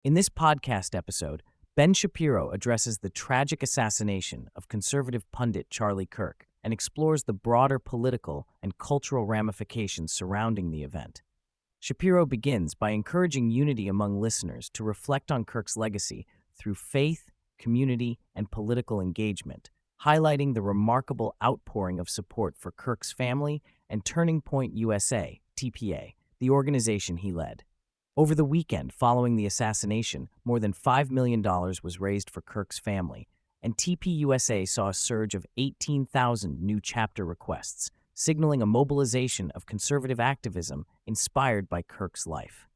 In this podcast episode, Ben Shapiro addresses the tragic assassination of conservative pundit Charlie Kirk and explores the broader political and cultural ramifications surrounding the event. Shapiro begins by encouraging unity among listeners to reflect on Kirk's legacy through faith, community, and political engagement, highlighting the remarkable outpouring of support for Kirk's family and Turning Point USA, TPA, the organization he led. Over the weekend following the assassination, more than $5 million was raised for Kirk's family, and TPUSA saw a surge of 18,000 new chapter requests, signaling a mobilization of conservative activism inspired by Kirk's life.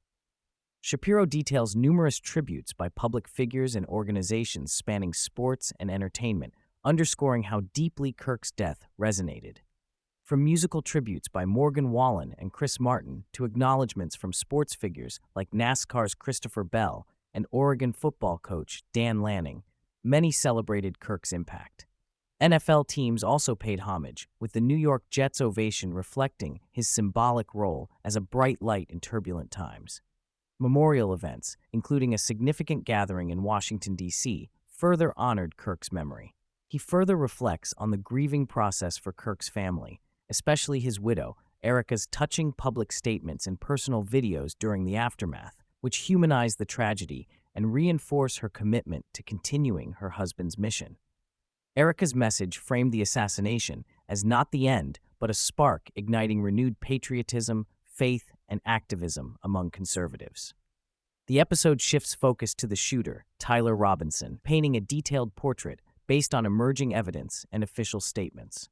Shapiro details numerous tributes by public figures and organizations spanning sports and entertainment, underscoring how deeply Kirk's death resonated. From musical tributes by Morgan Wallen and Chris Martin to acknowledgments from sports figures like NASCAR's Christopher Bell and Oregon football coach Dan Lanning, many celebrated Kirk's impact. NFL teams also paid homage, with the New York Jets ovation reflecting his symbolic role as a bright light in turbulent times. Memorial events, including a significant gathering in Washington, D.C., further honored Kirk's memory. He further reflects on the grieving process for Kirk's family, especially his widow, Erica's touching public statements and personal videos during the aftermath, which humanized the tragedy and reinforced her commitment to continuing her husband's mission. Erica's message framed the assassination as not the end, but a spark igniting renewed patriotism, faith, and activism among conservatives. The episode shifts focus to the shooter, Tyler Robinson, painting a detailed portrait based on emerging evidence and official statements.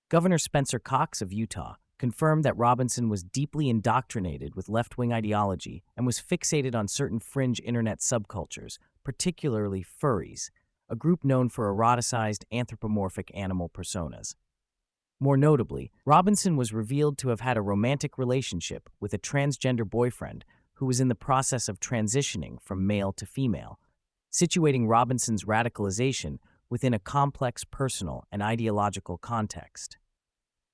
Governor Spencer Cox of Utah confirmed that Robinson was deeply indoctrinated with left-wing ideology and was fixated on certain fringe internet subcultures, particularly furries, a group known for eroticized anthropomorphic animal personas. More notably, Robinson was revealed to have had a romantic relationship with a transgender boyfriend who was in the process of transitioning from male to female, situating Robinson's radicalization within a complex personal and ideological context.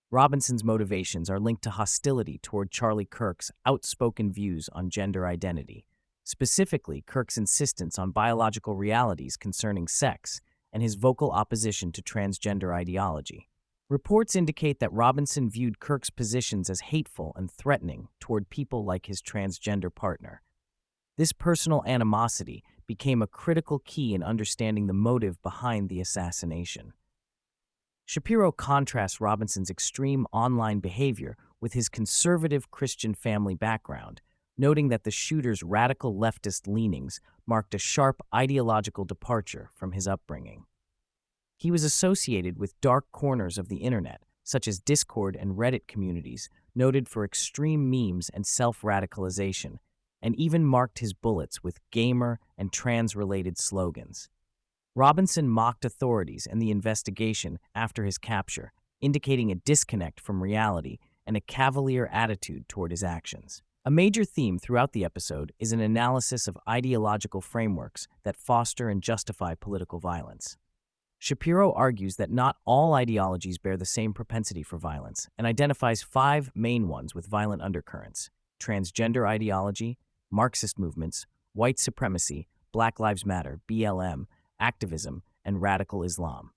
Robinson's motivations are linked to hostility toward Charlie Kirk's outspoken views on gender identity, specifically Kirk's insistence on biological realities concerning sex and his vocal opposition to transgender ideology. Reports indicate that Robinson viewed Kirk's positions as hateful and threatening toward people like his transgender partner. This personal animosity became a critical key in understanding the motive behind the assassination. Shapiro contrasts Robinson's extreme online behavior with his conservative Christian family background, noting that the shooter's radical leftist leanings marked a sharp ideological departure from his upbringing. He was associated with dark corners of the internet, such as Discord and Reddit communities, noted for extreme memes and self-radicalization, and even marked his bullets with gamer and trans-related slogans. Robinson mocked authorities and the investigation after his capture, indicating a disconnect from reality and a cavalier attitude toward his actions. A major theme throughout the episode is an analysis of ideological frameworks that foster and justify political violence. Shapiro argues that not all ideologies bear the same propensity for violence and identifies 5 main ones with violent undercurrents: transgender ideology, Marxist movements, white supremacy, Black Lives Matter, BLM, activism, and radical Islam.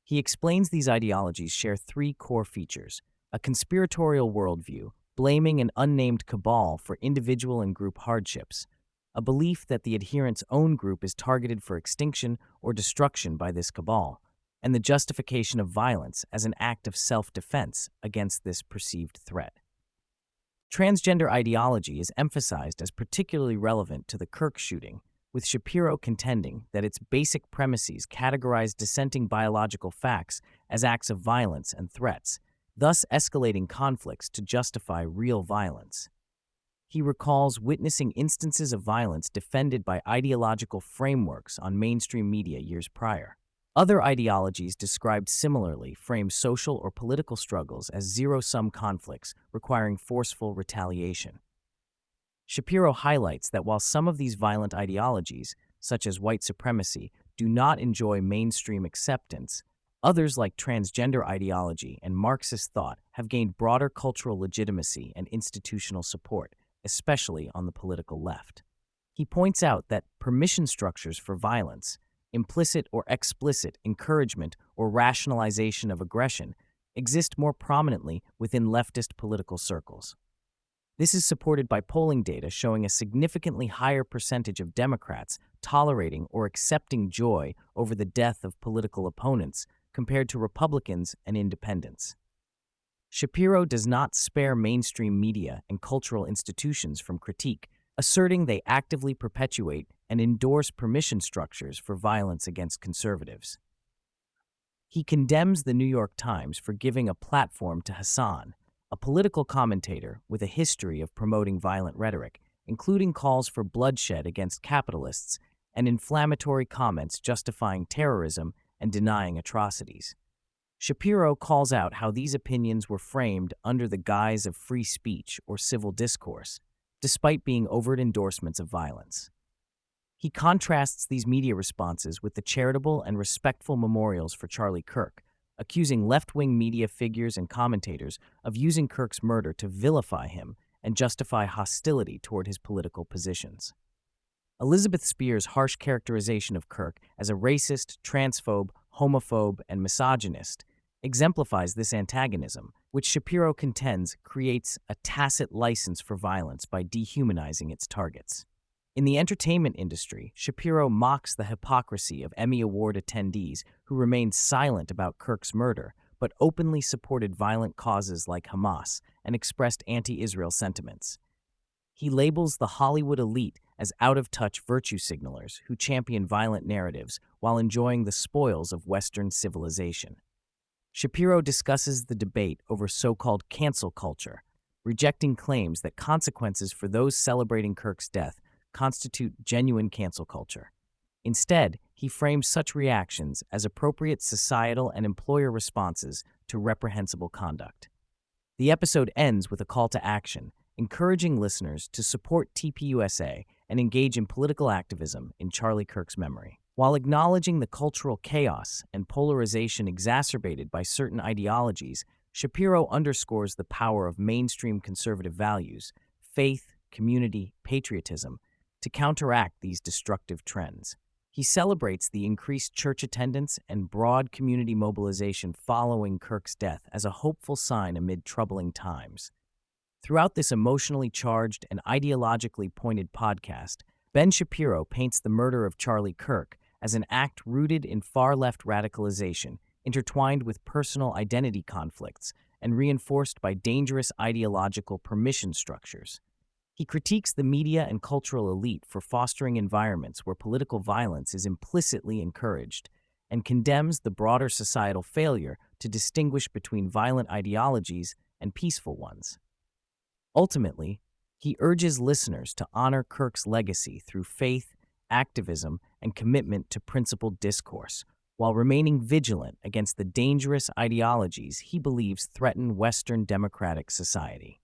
He explains these ideologies share 3 core features: a conspiratorial worldview, blaming an unnamed cabal for individual and group hardships, a belief that the adherent's own group is targeted for extinction or destruction by this cabal, and the justification of violence as an act of self-defense against this perceived threat. Transgender ideology is emphasized as particularly relevant to the Kirk shooting, with Shapiro contending that its basic premises categorize dissenting biological facts as acts of violence and threats, thus escalating conflicts to justify real violence. He recalls witnessing instances of violence defended by ideological frameworks on mainstream media years prior. Other ideologies described similarly frame social or political struggles as zero-sum conflicts requiring forceful retaliation. Shapiro highlights that while some of these violent ideologies, such as white supremacy, do not enjoy mainstream acceptance, others like transgender ideology and Marxist thought have gained broader cultural legitimacy and institutional support, especially on the political left. He points out that permission structures for violence, implicit or explicit encouragement or rationalization of aggression, exist more prominently within leftist political circles. This is supported by polling data showing a significantly higher percentage of Democrats tolerating or accepting joy over the death of political opponents compared to Republicans and independents. Shapiro does not spare mainstream media and cultural institutions from critique, asserting they actively perpetuate and endorse permission structures for violence against conservatives. He condemns the New York Times for giving a platform to Hassan, a political commentator with a history of promoting violent rhetoric, including calls for bloodshed against capitalists and inflammatory comments justifying terrorism and denying atrocities. Shapiro calls out how these opinions were framed under the guise of free speech or civil discourse, despite being overt endorsements of violence. He contrasts these media responses with the charitable and respectful memorials for Charlie Kirk, accusing left-wing media figures and commentators of using Kirk's murder to vilify him and justify hostility toward his political positions. Elizabeth Spear's harsh characterization of Kirk as a racist, transphobe, homophobe, and misogynist exemplifies this antagonism, which Shapiro contends creates a tacit license for violence by dehumanizing its targets. In the entertainment industry, Shapiro mocks the hypocrisy of Emmy Award attendees who remained silent about Kirk's murder, but openly supported violent causes like Hamas and expressed anti-Israel sentiments. He labels the Hollywood elite as out-of-touch virtue signalers who champion violent narratives while enjoying the spoils of Western civilization. Shapiro discusses the debate over so-called cancel culture, rejecting claims that consequences for those celebrating Kirk's death constitute genuine cancel culture. Instead, he frames such reactions as appropriate societal and employer responses to reprehensible conduct. The episode ends with a call to action, encouraging listeners to support TPUSA and engage in political activism in Charlie Kirk's memory. While acknowledging the cultural chaos and polarization exacerbated by certain ideologies, Shapiro underscores the power of mainstream conservative values, faith, community, patriotism, to counteract these destructive trends. He celebrates the increased church attendance and broad community mobilization following Kirk's death as a hopeful sign amid troubling times. Throughout this emotionally charged and ideologically pointed podcast, Ben Shapiro paints the murder of Charlie Kirk as an act rooted in far-left radicalization, intertwined with personal identity conflicts, and reinforced by dangerous ideological permission structures. He critiques the media and cultural elite for fostering environments where political violence is implicitly encouraged, and condemns the broader societal failure to distinguish between violent ideologies and peaceful ones. Ultimately, he urges listeners to honor Kirk's legacy through faith, activism, and commitment to principled discourse, while remaining vigilant against the dangerous ideologies he believes threaten Western democratic society.